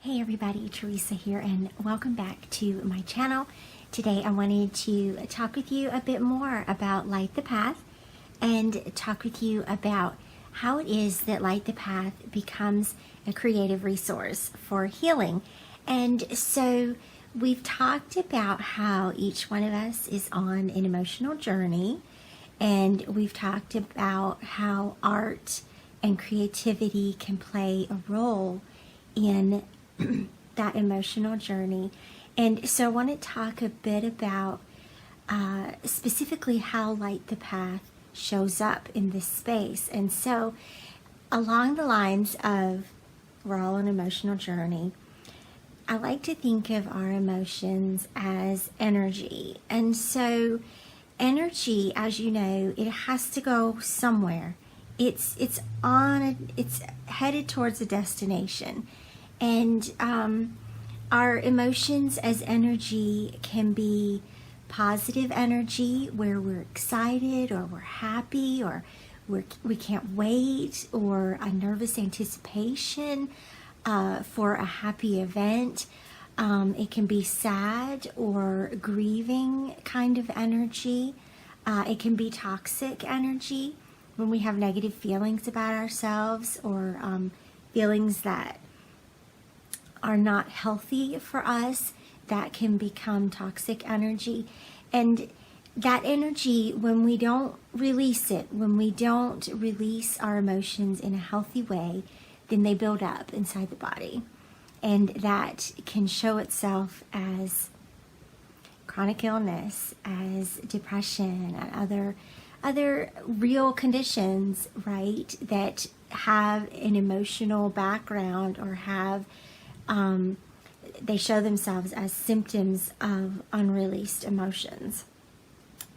Hey everybody, Theresa here, and welcome back to my channel. Today I wanted to talk with you a bit more about Light the Path and talk with you about how it is that Light the Path becomes a creative resource for healing. And so we've talked about how each one of us is on an emotional journey, and we've talked about how art and creativity can play a role in that emotional journey. And so I want to talk a bit about specifically how Light the Path shows up in this space. And so along the lines of we're all on an emotional journey, I like to think of our emotions as energy. And so energy, as you know, it has to go somewhere. It's headed towards a destination. And our emotions as energy can be positive energy where we're excited or we're happy or we can't wait, or a nervous anticipation for a happy event. It can be sad or grieving kind of energy. It can be toxic energy when we have negative feelings about ourselves, or feelings that are not healthy for us. That can become toxic energy. And that energy, when we don't release it, when we don't release our emotions in a healthy way, then they build up inside the body. And that can show itself as chronic illness, as depression, and other real conditions, right, that have an emotional background or have they show themselves as symptoms of unreleased emotions.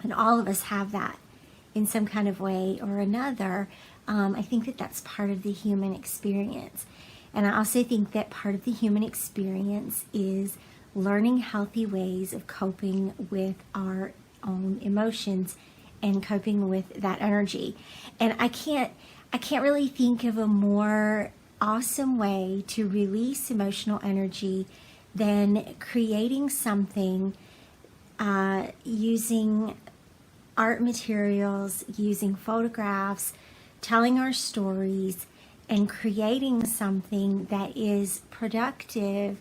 And all of us have that in some kind of way or another. I think that that's part of the human experience. And I also think that part of the human experience is learning healthy ways of coping with our own emotions and coping with that energy. And I can't really think of a more awesome way to release emotional energy than creating something using art materials, using photographs, telling our stories, and creating something that is productive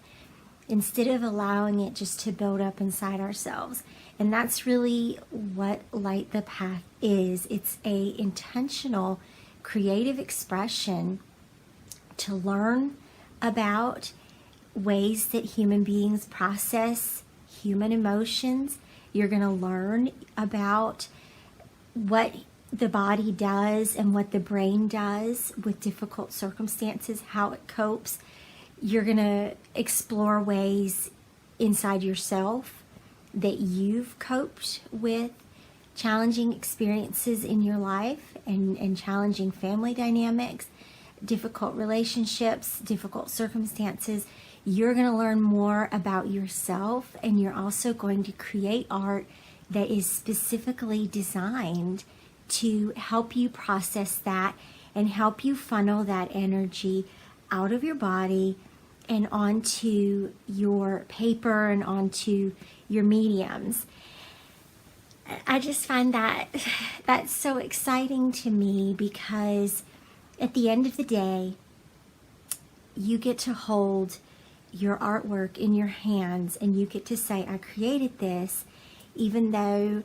instead of allowing it just to build up inside ourselves. And that's really what Light the Path is. It's a intentional creative expression to learn about ways that human beings process human emotions. You're going to learn about what the body does and what the brain does with difficult circumstances, how it copes. You're going to explore ways inside yourself that you've coped with challenging experiences in your life and challenging family dynamics, difficult relationships, difficult circumstances. You're going to learn more about yourself, and you're also going to create art that is specifically designed to help you process that and help you funnel that energy out of your body and onto your paper and onto your mediums. I just find that that's so exciting to me, because at the end of the day, you get to hold your artwork in your hands and you get to say, I created this, even though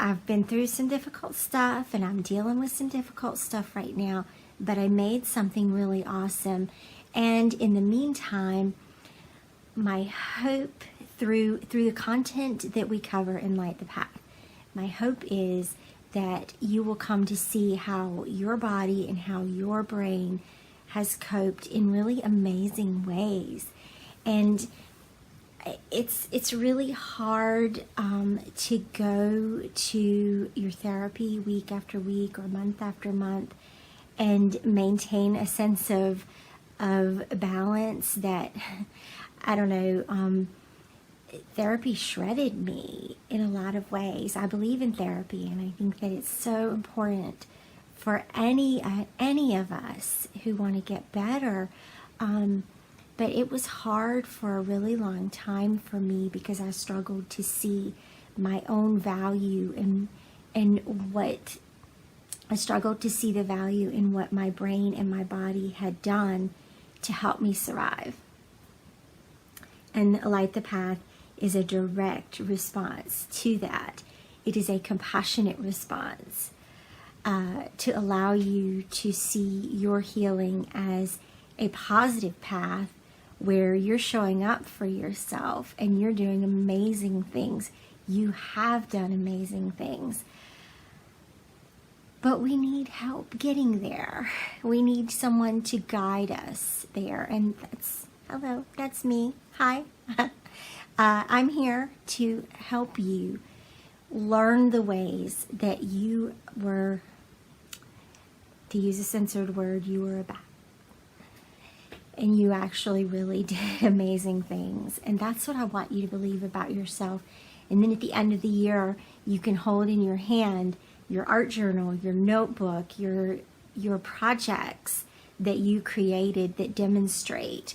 I've been through some difficult stuff and I'm dealing with some difficult stuff right now, but I made something really awesome. And in the meantime, my hope through the content that we cover in Light the Path, my hope is that you will come to see how your body and how your brain has coped in really amazing ways. And it's really hard to go to your therapy week after week or month after month and maintain a sense of balance that, I don't know, therapy shredded me in a lot of ways. I believe in therapy, and I think that it's so important for any of us who want to get better But it was hard for a really long time for me because I struggled to see my own value and what I struggled to see the value in what my brain and my body had done to help me survive. And Light the Path is a direct response to that. It is a compassionate response to allow you to see your healing as a positive path where you're showing up for yourself and you're doing amazing things. You have done amazing things. But we need help getting there. We need someone to guide us there. And that's me. Hi. I'm here to help you learn the ways that you were, to use a censored word, you were a bat. And you actually really did amazing things. And that's what I want you to believe about yourself. And then at the end of the year, you can hold in your hand your art journal, your notebook, your projects that you created that demonstrate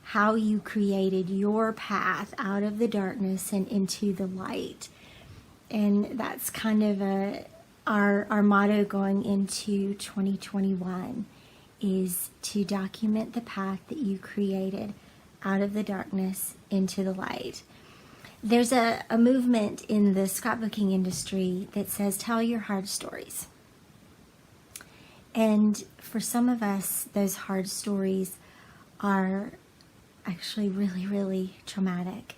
how you created your path out of the darkness and into the light. And that's kind of our motto going into 2021. Is to document the path that you created out of the darkness into the light. There's a movement in the scrapbooking industry that says tell your hard stories. And for some of us, those hard stories are actually really, really traumatic.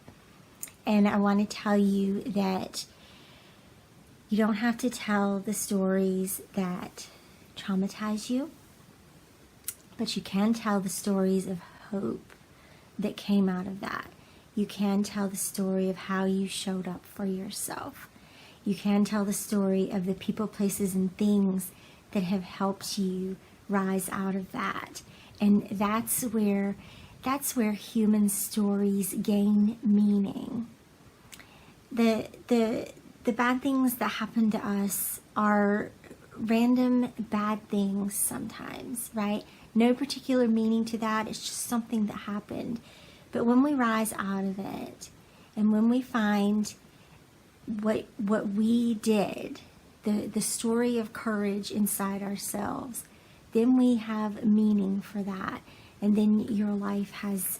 And I want to tell you that you don't have to tell the stories that traumatize you. But you can tell the stories of hope that came out of that. You can tell the story of how you showed up for yourself. You can tell the story of the people, places, and things that have helped you rise out of that. And that's where human stories gain meaning. The bad things that happen to us are random bad things sometimes, right? No particular meaning to that. It's just something that happened. But when we rise out of it, and when we find what we did, the story of courage inside ourselves, then we have meaning for that. And then your life has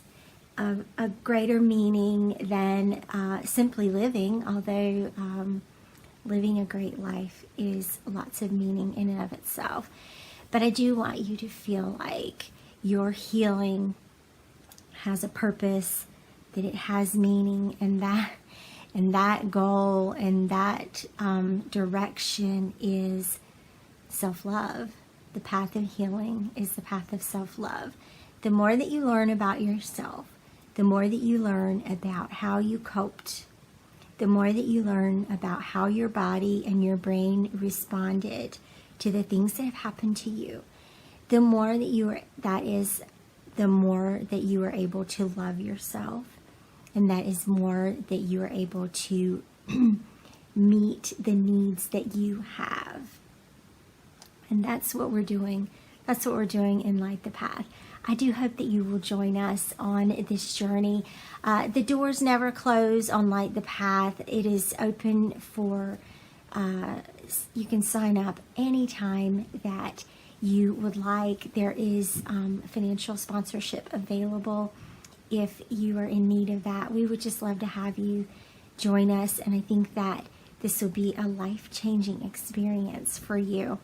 a greater meaning than simply living, although living a great life is lots of meaning in and of itself. But I do want you to feel like your healing has a purpose, that it has meaning, and that goal and that direction is self-love. The path of healing is the path of self-love. The more that you learn about yourself, the more that you learn about how you coped, the more that you learn about how your body and your brain responded to the things that have happened to you, the more that you are able to love yourself, and that is more that you are able to meet the needs that you have. And that's what we're doing. That's what we're doing in Light the Path. I do hope that you will join us on this journey. The doors never close on Light the Path. It is open for you can sign up anytime that you would like. There is financial sponsorship available if you are in need of that. We would just love to have you join us, and I think that this will be a life-changing experience for you.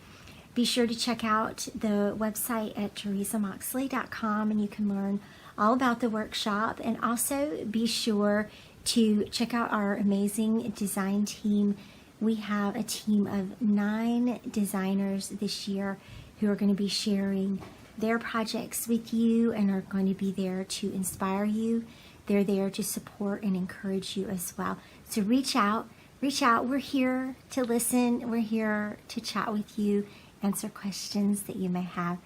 Be sure to check out the website at theresamoxley.com, and you can learn all about the workshop. And also be sure to check out our amazing design team. We have a team of 9 designers this year who are going to be sharing their projects with you and are going to be there to inspire you. They're there to support and encourage you as well. So reach out. We're here to listen. We're here to chat with you, answer questions that you may have.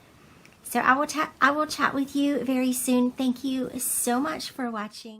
So I will chat with you very soon. Thank you so much for watching.